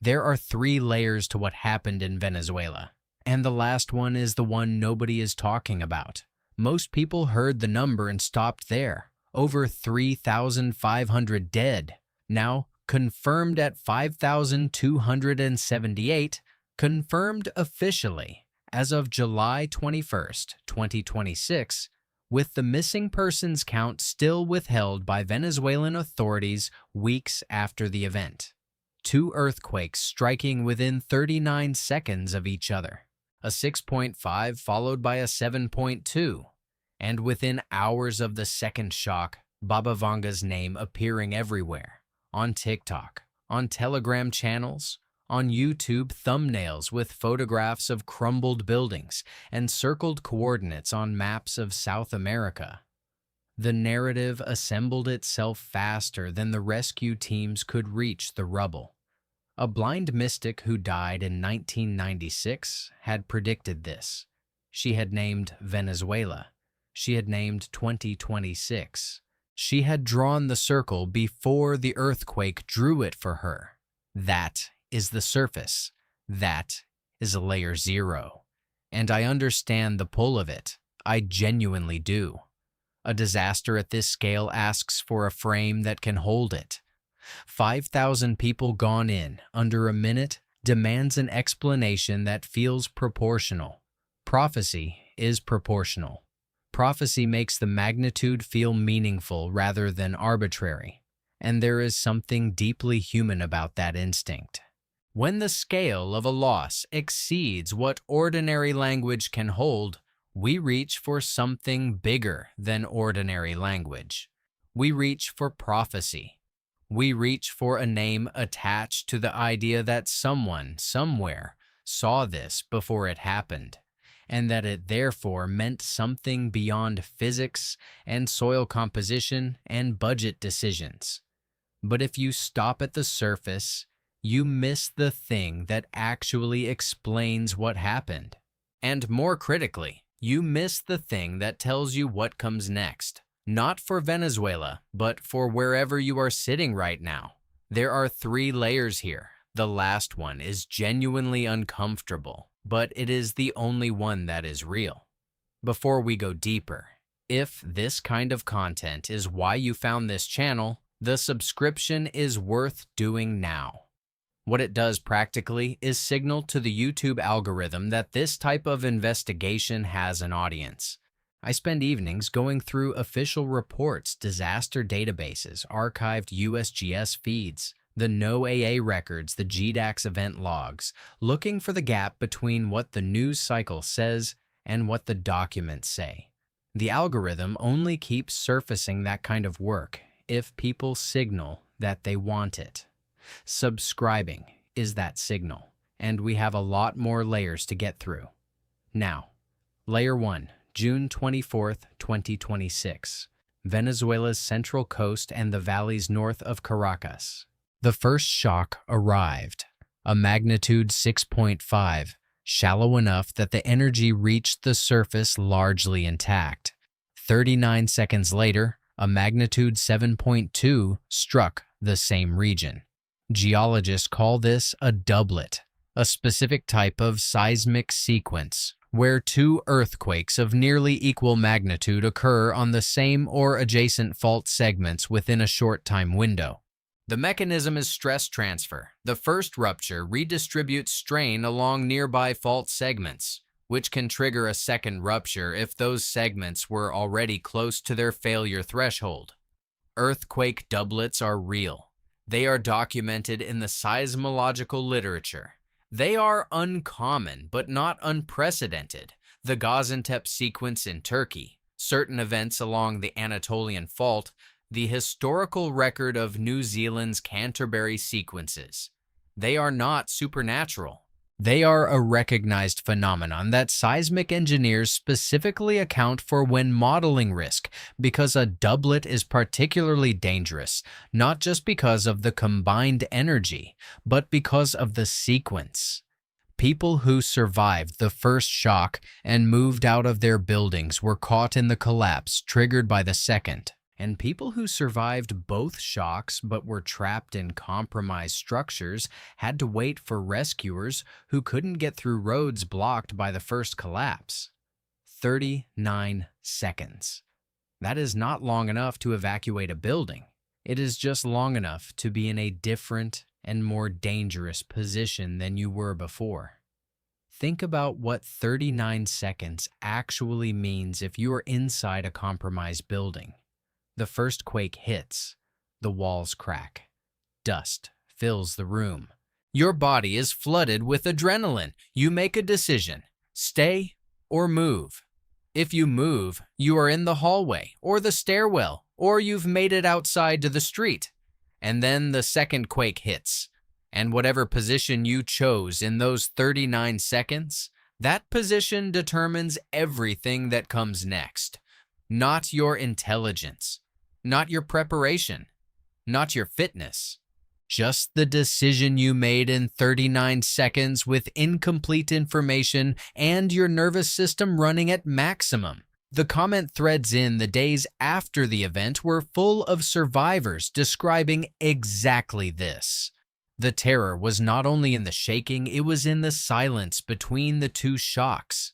There are 3 layers to what happened in Venezuela, and the last one is the one nobody is talking about. Most people heard the number and stopped there. Over 3,500 dead. Now, confirmed at 5,278, confirmed officially as of July 21st, 2026, with the missing persons count still withheld by Venezuelan authorities weeks after the event. 2 earthquakes striking within 39 seconds of each other, a 6.5 followed by a 7.2, and within hours of the second shock, Baba Vanga's name appearing everywhere, on TikTok, on Telegram channels, on YouTube thumbnails with photographs of crumbled buildings and circled coordinates on maps of South America. The narrative assembled itself faster than the rescue teams could reach the rubble. A blind mystic who died in 1996 had predicted this. She had named Venezuela. She had named 2026. She had drawn the circle before the earthquake drew it for her. That is the surface. That is layer 0. And I understand the pull of it. I genuinely do. A disaster at this scale asks for a frame that can hold it. 5,000 people gone in under a minute demands an explanation that feels proportional. Prophecy is proportional. Prophecy makes the magnitude feel meaningful rather than arbitrary, and there is something deeply human about that instinct. When the scale of a loss exceeds what ordinary language can hold, we reach for something bigger than ordinary language. We reach for prophecy. We reach for a name attached to the idea that someone, somewhere, saw this before it happened, and that it therefore meant something beyond physics and soil composition and budget decisions. But if you stop at the surface, you miss the thing that actually explains what happened. And more critically, you miss the thing that tells you what comes next. Not for Venezuela, but for wherever you are sitting right now. There are 3 layers here. The last one is genuinely uncomfortable, but it is the only one that is real. Before we go deeper, if this kind of content is why you found this channel, the subscription is worth doing now. What it does practically is signal to the YouTube algorithm that this type of investigation has an audience. I spend evenings going through official reports, disaster databases, archived USGS feeds, the NOAA records, the GDAX event logs, looking for the gap between what the news cycle says and what the documents say. The algorithm only keeps surfacing that kind of work if people signal that they want it. Subscribing is that signal, and we have a lot more layers to get through. Now, Layer 1, June 24th, 2026, Venezuela's central coast and the valleys north of Caracas. The first shock arrived, a magnitude 6.5, shallow enough that the energy reached the surface largely intact. 39 seconds later, a magnitude 7.2 struck the same region. Geologists call this a doublet, a specific type of seismic sequence where 2 earthquakes of nearly equal magnitude occur on the same or adjacent fault segments within a short time window. The mechanism is stress transfer. The first rupture redistributes strain along nearby fault segments, which can trigger a second rupture if those segments were already close to their failure threshold. Earthquake doublets are real. They are documented in the seismological literature. They are uncommon, but not unprecedented. The Gaziantep sequence in Turkey, certain events along the Anatolian Fault, the historical record of New Zealand's Canterbury sequences. They are not supernatural. They are a recognized phenomenon that seismic engineers specifically account for when modeling risk, because a doublet is particularly dangerous, not just because of the combined energy, but because of the sequence. People who survived the first shock and moved out of their buildings were caught in the collapse triggered by the second, and people who survived both shocks but were trapped in compromised structures had to wait for rescuers who couldn't get through roads blocked by the first collapse. 39 seconds. That is not long enough to evacuate a building. It is just long enough to be in a different and more dangerous position than you were before. Think about what 39 seconds actually means if you are inside a compromised building. The first quake hits. The walls crack. Dust fills the room. Your body is flooded with adrenaline. You make a decision: stay or move. If you move, you are in the hallway or the stairwell, or you've made it outside to the street. And then the second quake hits. And whatever position you chose in those 39 seconds, that position determines everything that comes next. Not your intelligence, not your preparation, not your fitness. Just the decision you made in 39 seconds with incomplete information and your nervous system running at maximum. The comment threads in the days after the event were full of survivors describing exactly this. The terror was not only in the shaking, it was in the silence between the two shocks.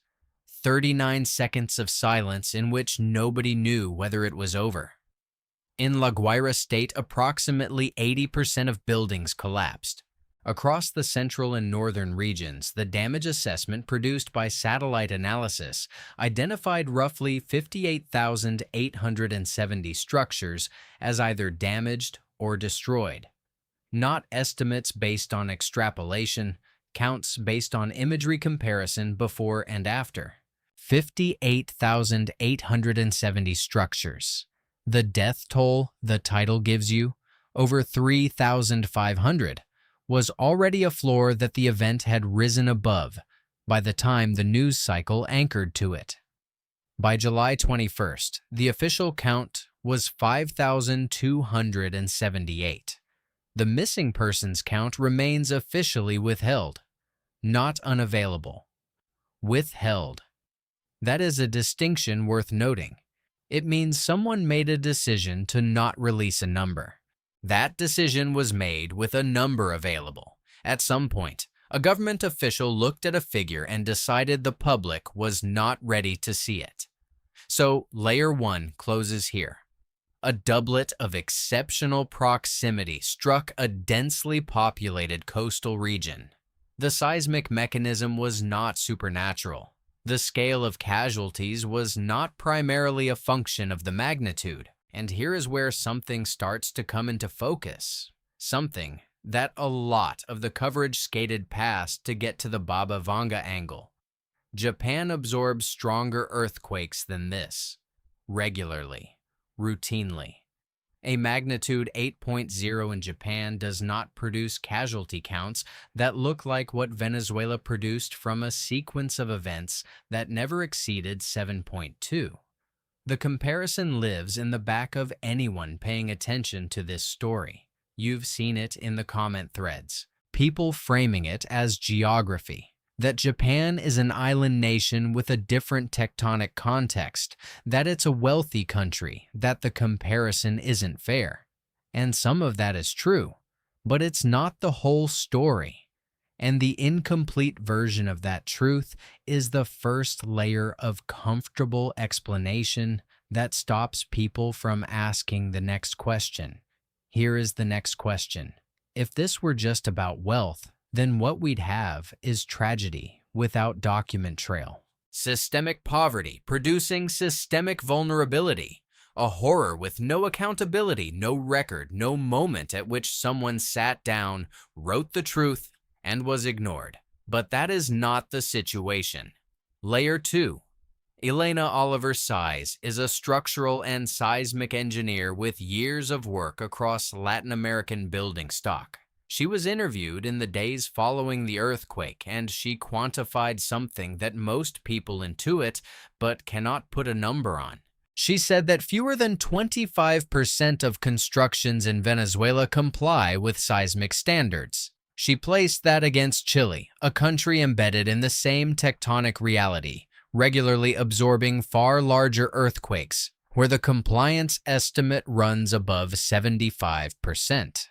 39 seconds of silence in which nobody knew whether it was over. In La Guaira state, approximately 80% of buildings collapsed. Across the central and northern regions, the damage assessment produced by satellite analysis identified roughly 58,870 structures as either damaged or destroyed. Not estimates based on extrapolation, counts based on imagery comparison before and after. 58,870 structures. The death toll the title gives you, over 3,500, was already a floor that the event had risen above by the time the news cycle anchored to it. By July 21st, the official count was 5,278. The missing persons count remains officially withheld, not unavailable. Withheld. That is a distinction worth noting. It means someone made a decision to not release a number. That decision was made with a number available. At some point, a government official looked at a figure and decided the public was not ready to see it. So, Layer 1 closes here. A doublet of exceptional proximity struck a densely populated coastal region. The seismic mechanism was not supernatural. The scale of casualties was not primarily a function of the magnitude. And here is where something starts to come into focus. Something that a lot of the coverage skated past to get to the Baba Vanga angle. Japan absorbs stronger earthquakes than this. Regularly. Routinely. A magnitude 8.0 in Japan does not produce casualty counts that look like what Venezuela produced from a sequence of events that never exceeded 7.2. The comparison lives in the back of anyone paying attention to this story. You've seen it in the comment threads. People framing it as geography. That Japan is an island nation with a different tectonic context, that it's a wealthy country, that the comparison isn't fair. And some of that is true, but it's not the whole story. And the incomplete version of that truth is the first layer of comfortable explanation that stops people from asking the next question. Here is the next question. If this were just about wealth, then what we'd have is tragedy without document trail. Systemic poverty producing systemic vulnerability. A horror with no accountability, no record, no moment at which someone sat down, wrote the truth, and was ignored. But that is not the situation. Layer 2. Elena Oliver Saiz is a structural and seismic engineer with years of work across Latin American building stock. She was interviewed in the days following the earthquake, and she quantified something that most people intuit but cannot put a number on. She said that fewer than 25% of constructions in Venezuela comply with seismic standards. She placed that against Chile, a country embedded in the same tectonic reality, regularly absorbing far larger earthquakes, where the compliance estimate runs above 75%.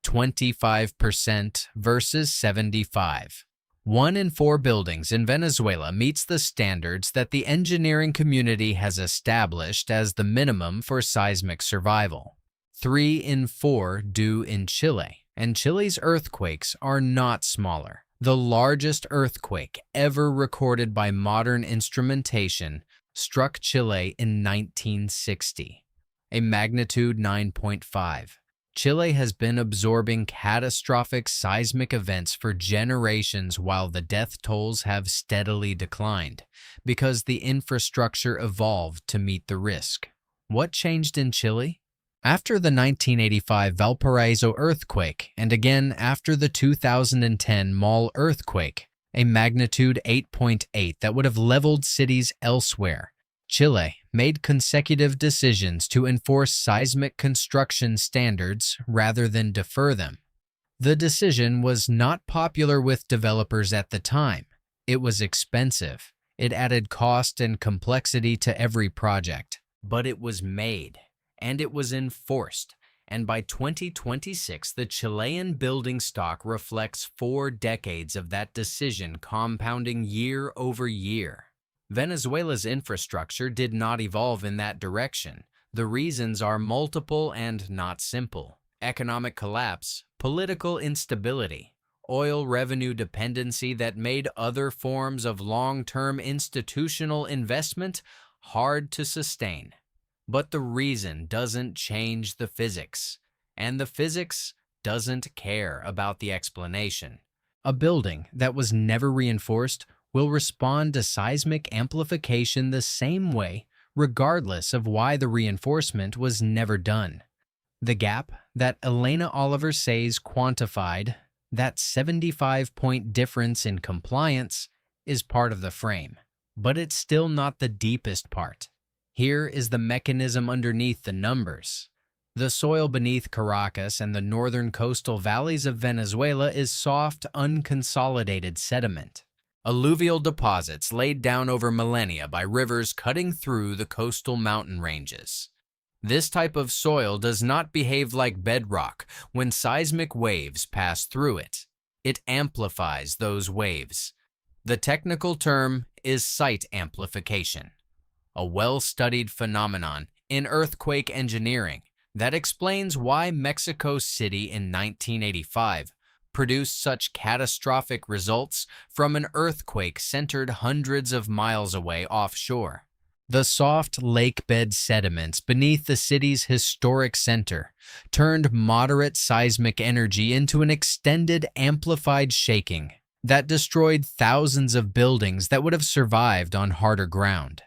25% versus 75. 1 in 4 buildings in Venezuela meets the standards that the engineering community has established as the minimum for seismic survival. 3 in 4 do in Chile, and Chile's earthquakes are not smaller. The largest earthquake ever recorded by modern instrumentation struck Chile in 1960, a magnitude 9.5. Chile has been absorbing catastrophic seismic events for generations while the death tolls have steadily declined because the infrastructure evolved to meet the risk. What changed in Chile? After the 1985 Valparaiso earthquake and again after the 2010 Mall earthquake, a magnitude 8.8 that would have leveled cities elsewhere, Chile made consecutive decisions to enforce seismic construction standards rather than defer them. The decision was not popular with developers at the time. It was expensive. It added cost and complexity to every project. But it was made, and it was enforced. And by 2026, the Chilean building stock reflects 4 decades of that decision compounding year over year. Venezuela's infrastructure did not evolve in that direction. The reasons are multiple and not simple. Economic collapse, political instability, oil revenue dependency that made other forms of long-term institutional investment hard to sustain. But the reason doesn't change the physics, and the physics doesn't care about the explanation. A building that was never reinforced will respond to seismic amplification the same way, regardless of why the reinforcement was never done. The gap that Elena Oliver Saiz quantified, that 75-point difference in compliance, is part of the frame, but it's still not the deepest part. Here is the mechanism underneath the numbers. The soil beneath Caracas and the northern coastal valleys of Venezuela is soft, unconsolidated sediment. Alluvial deposits laid down over millennia by rivers cutting through the coastal mountain ranges. This type of soil does not behave like bedrock when seismic waves pass through it. It amplifies those waves. The technical term is site amplification, a well-studied phenomenon in earthquake engineering that explains why Mexico City in 1985 produced such catastrophic results from an earthquake centered hundreds of miles away offshore. The soft lakebed sediments beneath the city's historic center turned moderate seismic energy into an extended, amplified shaking that destroyed thousands of buildings that would have survived on harder ground.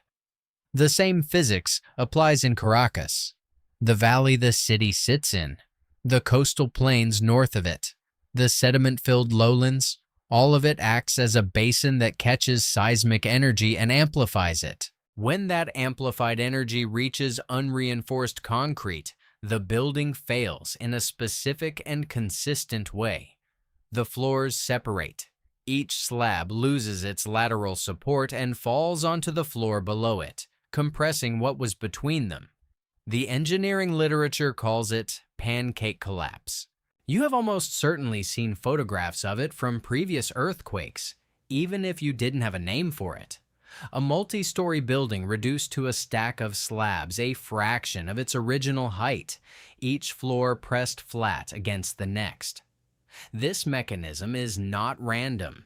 The same physics applies in Caracas, the valley the city sits in, the coastal plains north of it, the sediment-filled lowlands. All of it acts as a basin that catches seismic energy and amplifies it. When that amplified energy reaches unreinforced concrete, the building fails in a specific and consistent way. The floors separate. Each slab loses its lateral support and falls onto the floor below it, compressing what was between them. The engineering literature calls it pancake collapse. You have almost certainly seen photographs of it from previous earthquakes, even if you didn't have a name for it. A multi-story building reduced to a stack of slabs, a fraction of its original height, each floor pressed flat against the next. This mechanism is not random.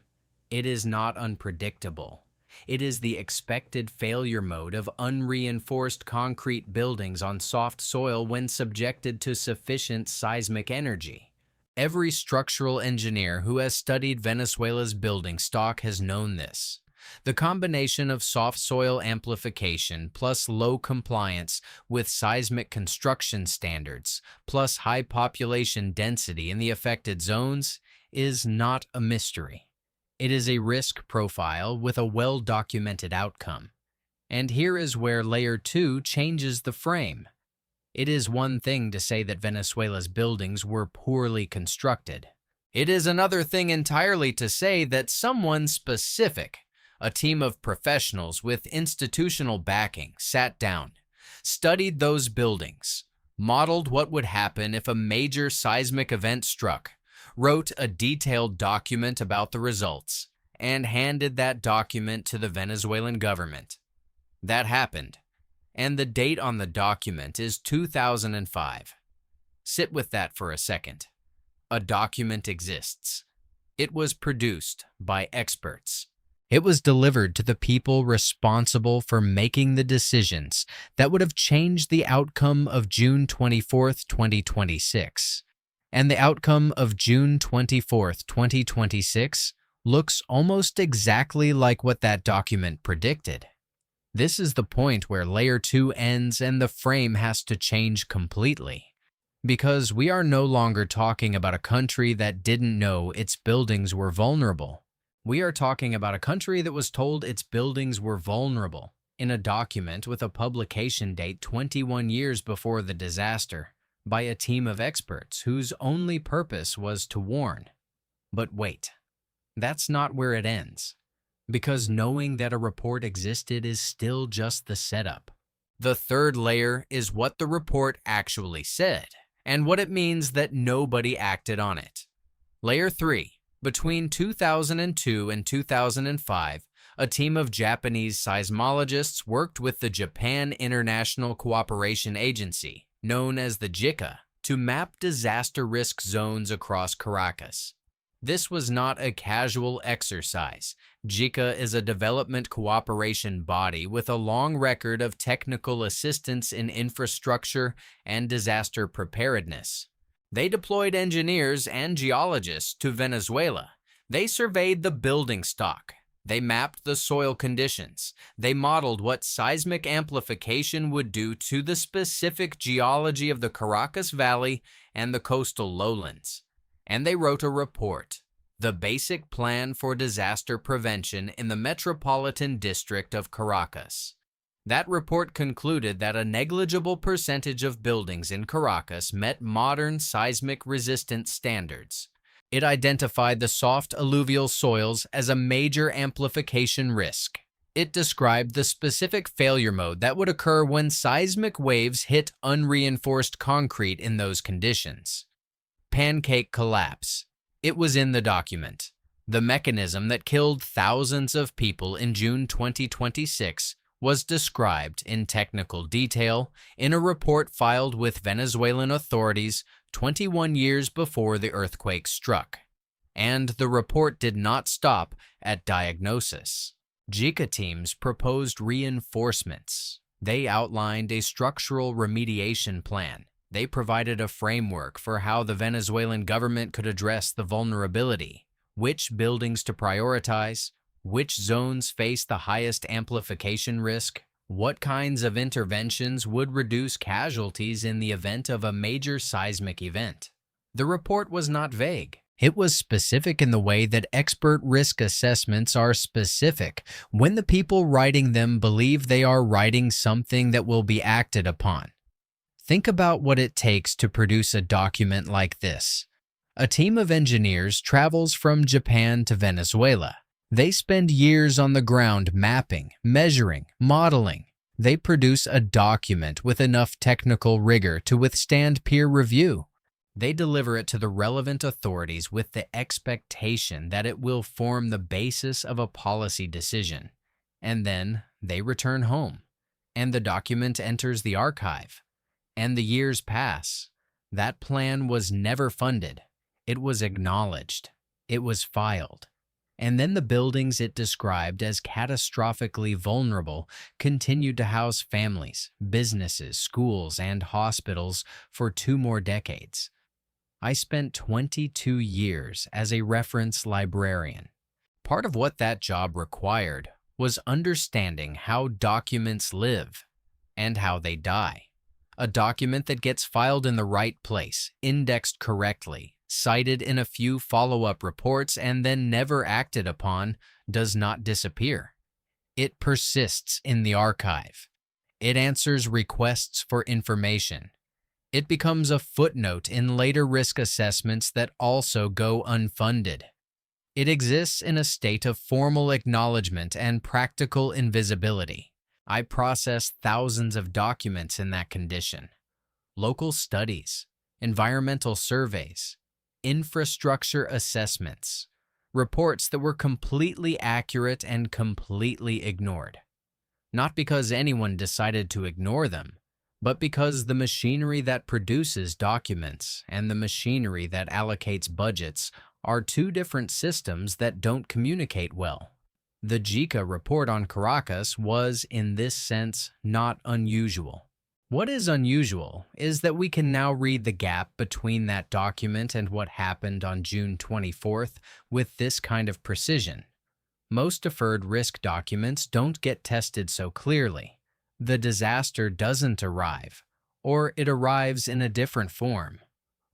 It is not unpredictable. It is the expected failure mode of unreinforced concrete buildings on soft soil when subjected to sufficient seismic energy. Every structural engineer who has studied Venezuela's building stock has known this. The combination of soft soil amplification plus low compliance with seismic construction standards plus high population density in the affected zones is not a mystery. It is a risk profile with a well-documented outcome. And here is where Layer 2 changes the frame. It is one thing to say that Venezuela's buildings were poorly constructed. It is another thing entirely to say that someone specific, a team of professionals with institutional backing, sat down, studied those buildings, modeled what would happen if a major seismic event struck, wrote a detailed document about the results, and handed that document to the Venezuelan government. That happened, and the date on the document is 2005. Sit with that for a second. A document exists. It was produced by experts. It was delivered to the people responsible for making the decisions that would have changed the outcome of June 24th, 2026. And the outcome of June 24th, 2026 looks almost exactly like what that document predicted. This is the point where Layer 2 ends and the frame has to change completely. Because we are no longer talking about a country that didn't know its buildings were vulnerable. We are talking about a country that was told its buildings were vulnerable in a document with a publication date 21 years before the disaster by a team of experts whose only purpose was to warn. But wait, that's not where it ends, because knowing that a report existed is still just the setup. The third layer is what the report actually said, and what it means that nobody acted on it. Layer 3. Between 2002 and 2005, a team of Japanese seismologists worked with the Japan International Cooperation Agency, known as the JICA, to map disaster risk zones across Caracas. This was not a casual exercise. JICA is a development cooperation body with a long record of technical assistance in infrastructure and disaster preparedness. They deployed engineers and geologists to Venezuela. They surveyed the building stock. They mapped the soil conditions. They modeled what seismic amplification would do to the specific geology of the Caracas Valley and the coastal lowlands. And they wrote a report, the Basic Plan for Disaster Prevention in the Metropolitan District of Caracas. That report concluded that a negligible percentage of buildings in Caracas met modern seismic resistance standards. It identified the soft alluvial soils as a major amplification risk. It described the specific failure mode that would occur when seismic waves hit unreinforced concrete in those conditions. Pancake collapse. It was in the document. The mechanism that killed thousands of people in June 2026 was described in technical detail in a report filed with Venezuelan authorities 21 years before the earthquake struck. And the report did not stop at diagnosis. JICA teams proposed reinforcements. They outlined a structural remediation plan. They provided a framework for how the Venezuelan government could address the vulnerability, which buildings to prioritize, which zones face the highest amplification risk, what kinds of interventions would reduce casualties in the event of a major seismic event. The report was not vague. It was specific in the way that expert risk assessments are specific when the people writing them believe they are writing something that will be acted upon. Think about what it takes to produce a document like this. A team of engineers travels from Japan to Venezuela. They spend years on the ground mapping, measuring, modeling. They produce a document with enough technical rigor to withstand peer review. They deliver it to the relevant authorities with the expectation that it will form the basis of a policy decision. And then they return home, and the document enters the archive. And the years pass. That plan was never funded. It was acknowledged. It was filed. And then the buildings it described as catastrophically vulnerable continued to house families, businesses, schools, and hospitals for 2 more decades. I spent 22 years as a reference librarian. Part of what that job required was understanding how documents live and how they die. A document that gets filed in the right place, indexed correctly, cited in a few follow-up reports, and then never acted upon, does not disappear. It persists in the archive. It answers requests for information. It becomes a footnote in later risk assessments that also go unfunded. It exists in a state of formal acknowledgement and practical invisibility. I processed thousands of documents in that condition. Local studies, environmental surveys, infrastructure assessments, reports that were completely accurate and completely ignored. Not because anyone decided to ignore them, but because the machinery that produces documents and the machinery that allocates budgets are two different systems that don't communicate well. The JICA report on Caracas was, in this sense, not unusual. What is unusual is that we can now read the gap between that document and what happened on June 24th with this kind of precision. Most deferred risk documents don't get tested so clearly. The disaster doesn't arrive, or it arrives in a different form,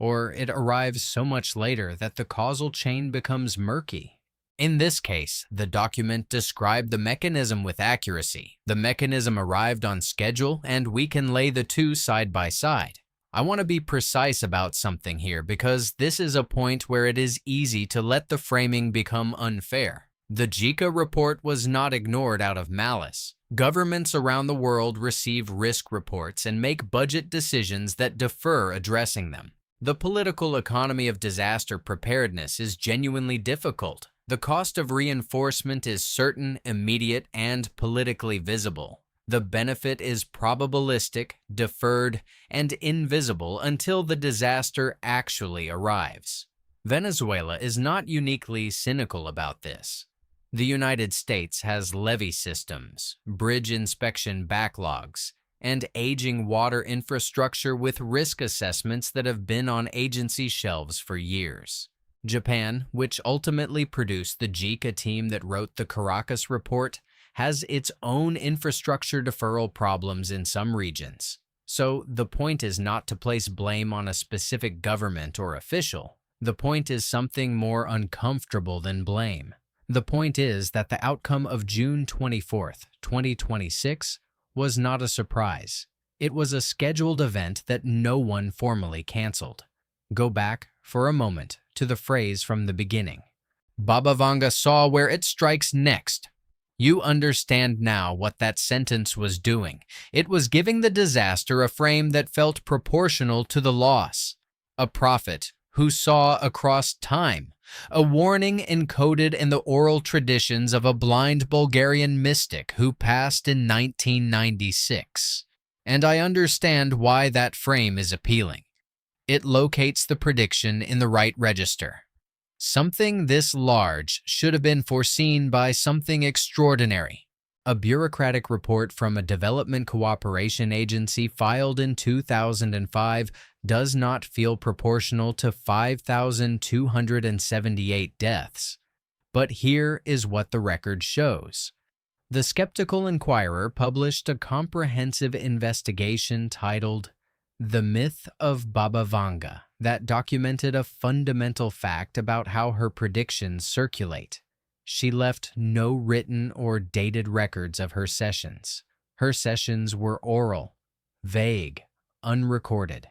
or it arrives so much later that the causal chain becomes murky. In this case, the document described the mechanism with accuracy. The mechanism arrived on schedule, and we can lay the two side by side. I want to be precise about something here because this is a point where it is easy to let the framing become unfair. The JICA report was not ignored out of malice. Governments around the world receive risk reports and make budget decisions that defer addressing them. The political economy of disaster preparedness is genuinely difficult. The cost of reinforcement is certain, immediate, and politically visible. The benefit is probabilistic, deferred, and invisible until the disaster actually arrives. Venezuela is not uniquely cynical about this. The United States has levee systems, bridge inspection backlogs, and aging water infrastructure with risk assessments that have been on agency shelves for years. Japan, which ultimately produced the JICA team that wrote the Caracas report, has its own infrastructure deferral problems in some regions. So the point is not to place blame on a specific government or official. The point is something more uncomfortable than blame. The point is that the outcome of June 24th, 2026 was not a surprise. It was a scheduled event that no one formally canceled. Go back, for a moment, to the phrase from the beginning. Baba Vanga saw where it strikes next. You understand now what that sentence was doing. It was giving the disaster a frame that felt proportional to the loss. A prophet who saw across time, a warning encoded in the oral traditions of a blind Bulgarian mystic who passed in 1996. And I understand why that frame is appealing. It locates the prediction in the right register. Something this large should have been foreseen by something extraordinary. A bureaucratic report from a development cooperation agency filed in 2005 does not feel proportional to 5,278 deaths. But here is what the record shows. The Skeptical Inquirer published a comprehensive investigation titled The Myth of Baba Vanga that documented a fundamental fact about how her predictions circulate. She left no written or dated records of her sessions. Her sessions were oral, vague, unrecorded.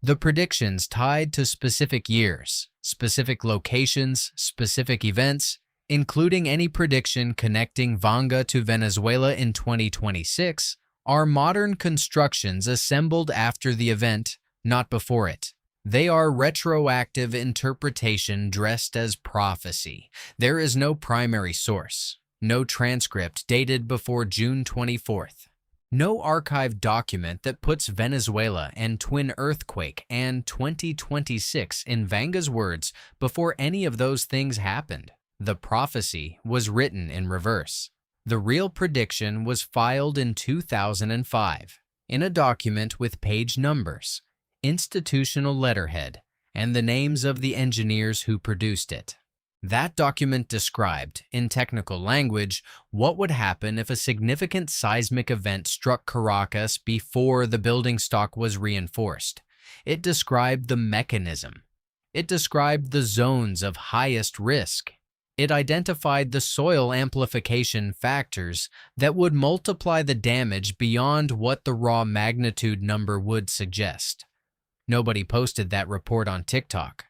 The predictions tied to specific years, specific locations, specific events, including any prediction connecting Vanga to Venezuela in 2026, are modern constructions assembled after the event, not before it. They are retroactive interpretation dressed as prophecy. There is no primary source, no transcript dated before June 24th, no archived document that puts Venezuela and twin earthquake and 2026 in Vanga's words before any of those things happened. The prophecy was written in reverse. The real prediction was filed in 2005 in a document with page numbers, institutional letterhead, and the names of the engineers who produced it. That document described, in technical language, what would happen if a significant seismic event struck Caracas before the building stock was reinforced. It described the mechanism. It described the zones of highest risk. It identified the soil amplification factors that would multiply the damage beyond what the raw magnitude number would suggest. Nobody posted that report on TikTok.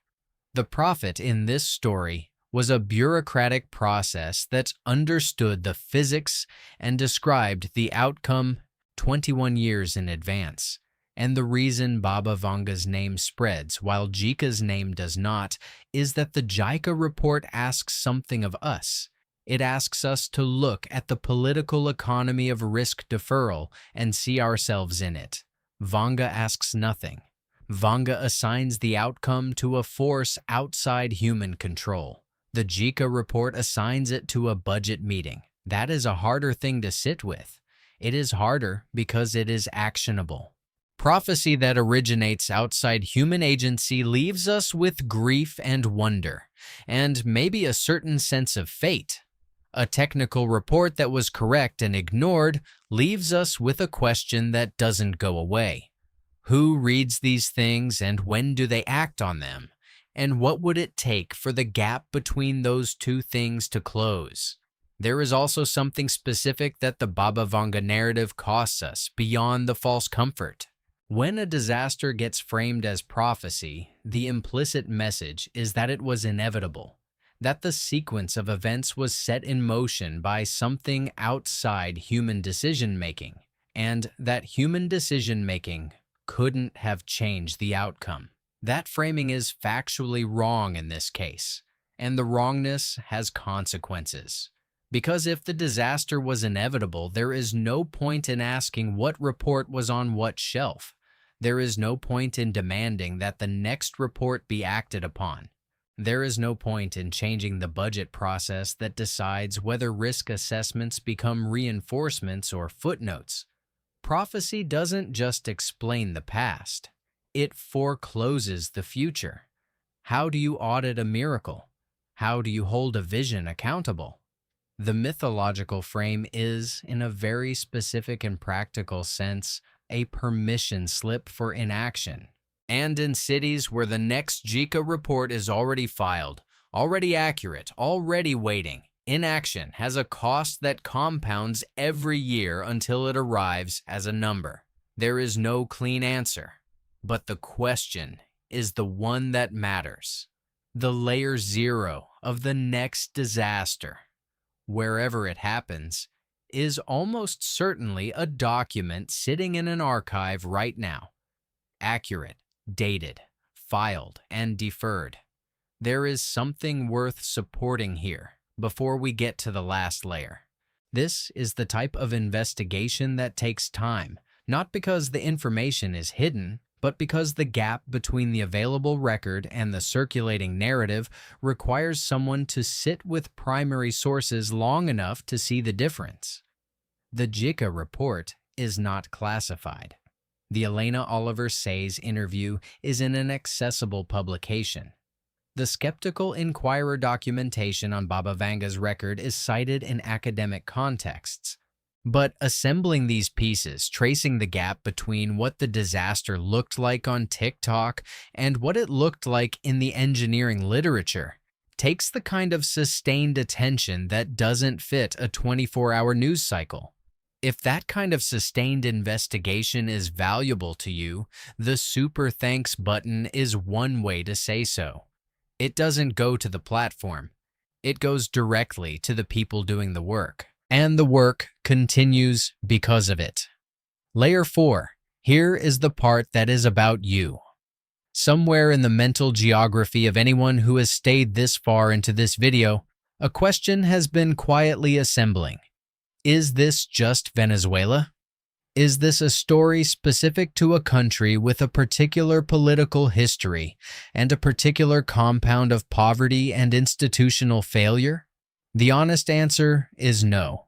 The prophet in this story was a bureaucratic process that understood the physics and described the outcome 21 years in advance. And the reason Baba Vanga's name spreads while JICA's name does not is that the JICA report asks something of us. It asks us to look at the political economy of risk deferral and see ourselves in it. Vanga asks nothing. Vanga assigns the outcome to a force outside human control. The JICA report assigns it to a budget meeting. That is a harder thing to sit with. It is harder because it is actionable. Prophecy that originates outside human agency leaves us with grief and wonder, and maybe a certain sense of fate. A technical report that was correct and ignored leaves us with a question that doesn't go away. Who reads these things and when do they act on them? And what would it take for the gap between those two things to close? There is also something specific that the Baba Vanga narrative costs us beyond the false comfort. When a disaster gets framed as prophecy, the implicit message is that it was inevitable, that the sequence of events was set in motion by something outside human decision-making, and that human decision-making couldn't have changed the outcome. That framing is factually wrong in this case, and the wrongness has consequences. Because if the disaster was inevitable, there is no point in asking what report was on what shelf. There is no point in demanding that the next report be acted upon. There is no point in changing the budget process that decides whether risk assessments become reinforcements or footnotes. Prophecy doesn't just explain the past. It forecloses the future. How do you audit a miracle? How do you hold a vision accountable? The mythological frame is, in a very specific and practical sense, a permission slip for inaction. And in cities where the next JICA report is already filed, already accurate, already waiting, inaction has a cost that compounds every year until it arrives as a number. There is no clean answer, but the question is the one that matters. The layer zero of the next disaster, wherever it happens, is almost certainly a document sitting in an archive right now. Accurate, dated, filed, and deferred. There is something worth supporting here before we get to the last layer. This is the type of investigation that takes time, not because the information is hidden, but because the gap between the available record and the circulating narrative requires someone to sit with primary sources long enough to see the difference. The JICA report is not classified. The Elena Oliver Saiz interview is in an accessible publication. The skeptical Inquirer documentation on Baba Vanga's record is cited in academic contexts. But assembling these pieces, tracing the gap between what the disaster looked like on TikTok and what it looked like in the engineering literature, takes the kind of sustained attention that doesn't fit a 24-hour news cycle. If that kind of sustained investigation is valuable to you, the super thanks button is one way to say so. It doesn't go to the platform. It goes directly to the people doing the work. And the work continues because of it. Layer 4. Here is the part that is about you. Somewhere in the mental geography of anyone who has stayed this far into this video, a question has been quietly assembling. Is this just Venezuela? Is this a story specific to a country with a particular political history and a particular compound of poverty and institutional failure? The honest answer is no.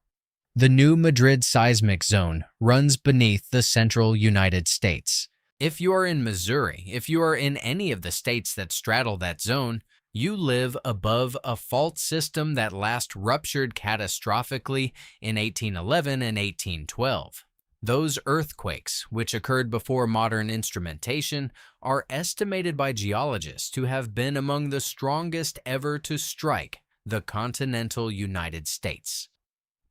The new Madrid seismic zone runs beneath the central United States. If you are in Missouri, if you are in any of the states that straddle that zone, you live above a fault system that last ruptured catastrophically in 1811 and 1812. Those earthquakes, which occurred before modern instrumentation, are estimated by geologists to have been among the strongest ever to strike the continental United States.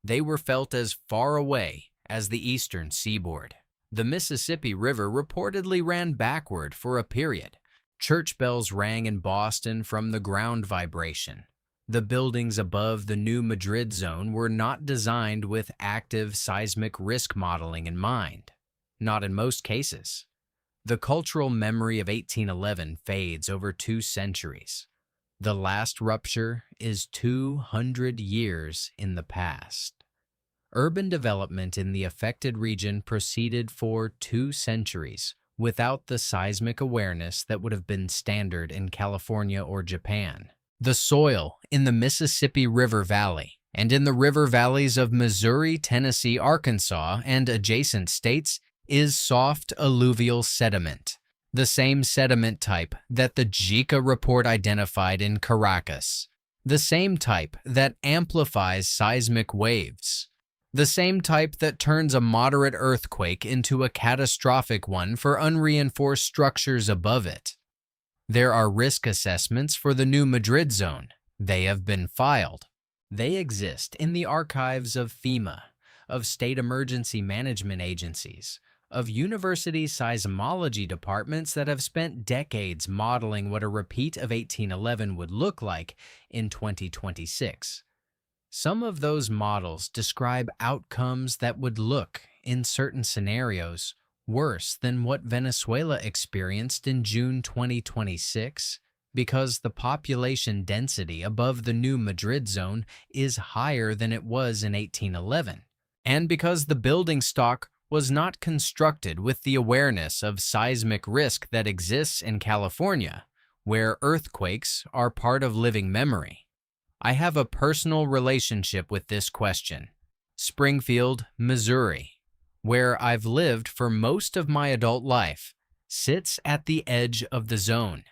They were felt as far away as the eastern seaboard. The Mississippi River reportedly ran backward for a period. Church bells rang in Boston from the ground vibration. The buildings above the New Madrid zone were not designed with active seismic risk modeling in mind, not in most cases. The cultural memory of 1811 fades over 2 centuries. The last rupture is 200 years in the past. Urban development in the affected region proceeded for 2 centuries without the seismic awareness that would have been standard in California or Japan. The soil in the Mississippi River Valley and in the river valleys of Missouri, Tennessee, Arkansas, and adjacent states is soft alluvial sediment, the same sediment type that the JICA report identified in Caracas, the same type that amplifies seismic waves, the same type that turns a moderate earthquake into a catastrophic one for unreinforced structures above it. There are risk assessments for the New Madrid zone. They have been filed. They exist in the archives of FEMA, of state emergency management agencies, of university seismology departments that have spent decades modeling what a repeat of 1811 would look like in 2026. Some of those models describe outcomes that would look, in certain scenarios, worse than what Venezuela experienced in June 2026 because the population density above the New Madrid zone is higher than it was in 1811, and because the building stock was not constructed with the awareness of seismic risk that exists in California, where earthquakes are part of living memory. I have a personal relationship with this question. Springfield, Missouri, where I've lived for most of my adult life, sits at the edge of the zone.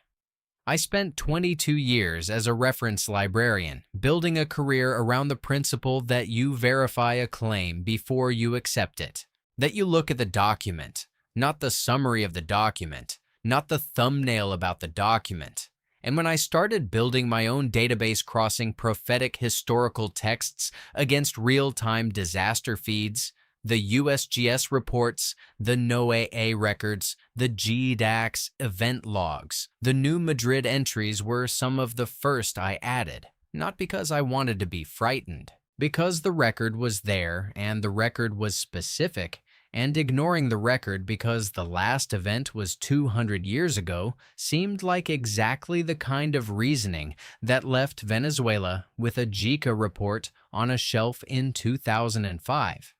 I spent 22 years as a reference librarian, building a career around the principle that you verify a claim before you accept it, that you look at the document, not the summary of the document, not the thumbnail about the document. And when I started building my own database crossing prophetic historical texts against real-time disaster feeds, the USGS reports, the NOAA records, the GDAX event logs, the New Madrid entries were some of the first I added, not because I wanted to be frightened, because the record was there and the record was specific, and ignoring the record because the last event was 200 years ago seemed like exactly the kind of reasoning that left Venezuela with a JICA report on a shelf in 2005.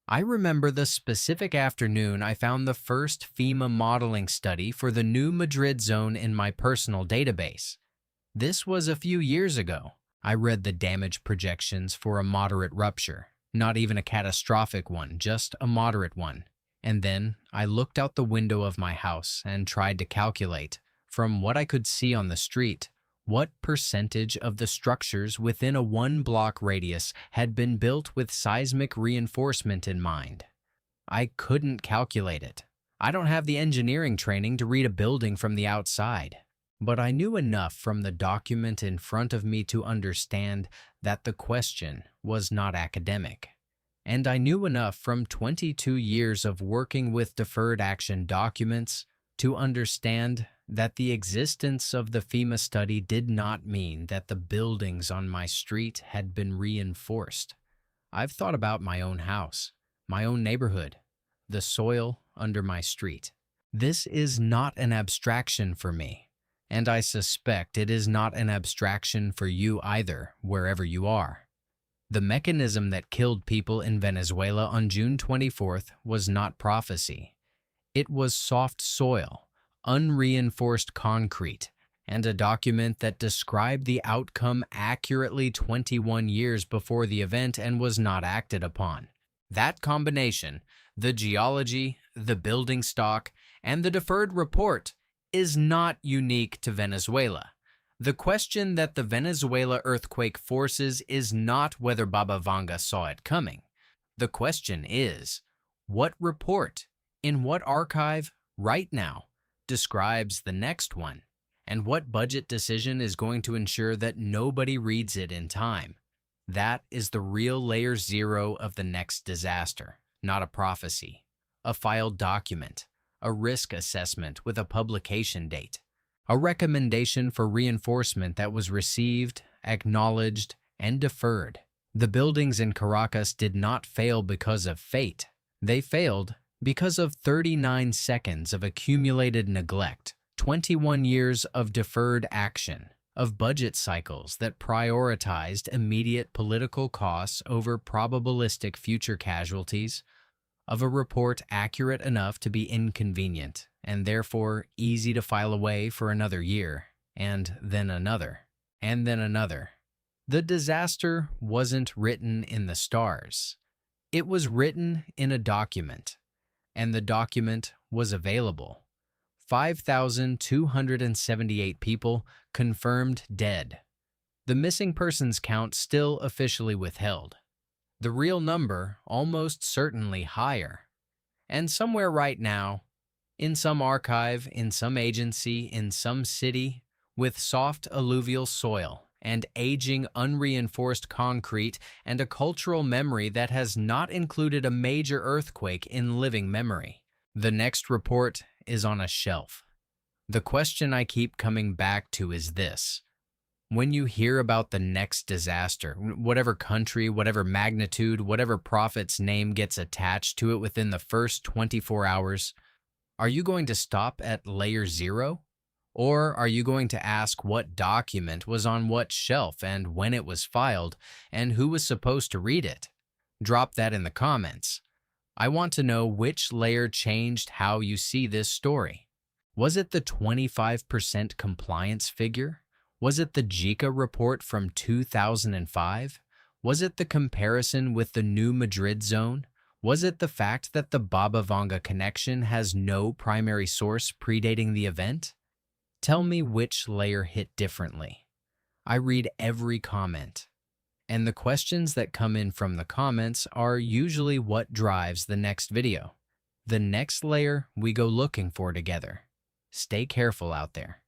I remember the specific afternoon I found the first FEMA modeling study for the New Madrid zone in my personal database. This was a few years ago. I read the damage projections for a moderate rupture. Not even a catastrophic one, just a moderate one. And then I looked out the window of my house and tried to calculate, from what I could see on the street, what percentage of the structures within a 1-block radius had been built with seismic reinforcement in mind. I couldn't calculate it. I don't have the engineering training to read a building from the outside. But I knew enough from the document in front of me to understand that the question was not academic. And I knew enough from 22 years of working with deferred action documents to understand that the existence of the FEMA study did not mean that the buildings on my street had been reinforced. I've thought about my own house, my own neighborhood, the soil under my street. This is not an abstraction for me. And I suspect it is not an abstraction for you either, wherever you are. The mechanism that killed people in Venezuela on June 24th was not prophecy. It was soft soil, unreinforced concrete, and a document that described the outcome accurately 21 years before the event and was not acted upon. That combination, the geology, the building stock, and the deferred report, is not unique to Venezuela. The question that the Venezuela earthquake forces is not whether Baba Vanga saw it coming. The question is, what report, in what archive, right now, describes the next one? And what budget decision is going to ensure that nobody reads it in time? That is the real layer zero of the next disaster, not a prophecy, a filed document, a risk assessment with a publication date, a recommendation for reinforcement that was received acknowledged, and deferred. The buildings in Caracas did not fail because of fate. They failed because of 39 seconds of accumulated neglect, 21 years of deferred action, of budget cycles that prioritized immediate political costs over probabilistic future casualties, of a report accurate enough to be inconvenient and therefore easy to file away for another year, and then another, and then another. The disaster wasn't written in the stars. It was written in a document, and the document was available. 5,278 people confirmed dead. The missing persons count still officially withheld. The real number almost certainly higher. And somewhere right now, in some archive, in some agency, in some city, with soft alluvial soil and aging unreinforced concrete and a cultural memory that has not included a major earthquake in living memory, the next report is on a shelf. The question I keep coming back to is this. When you hear about the next disaster, whatever country, whatever magnitude, whatever prophet's name gets attached to it within the first 24 hours, are you going to stop at layer 0? Or are you going to ask what document was on what shelf and when it was filed and who was supposed to read it? Drop that in the comments. I want to know which layer changed how you see this story. Was it the 25% compliance figure? Was it the JICA report from 2005? Was it the comparison with the new Madrid zone? Was it the fact that the Baba Vanga connection has no primary source predating the event? Tell me which layer hit differently. I read every comment, and the questions that come in from the comments are usually what drives the next video. The next layer we go looking for together. Stay careful out there.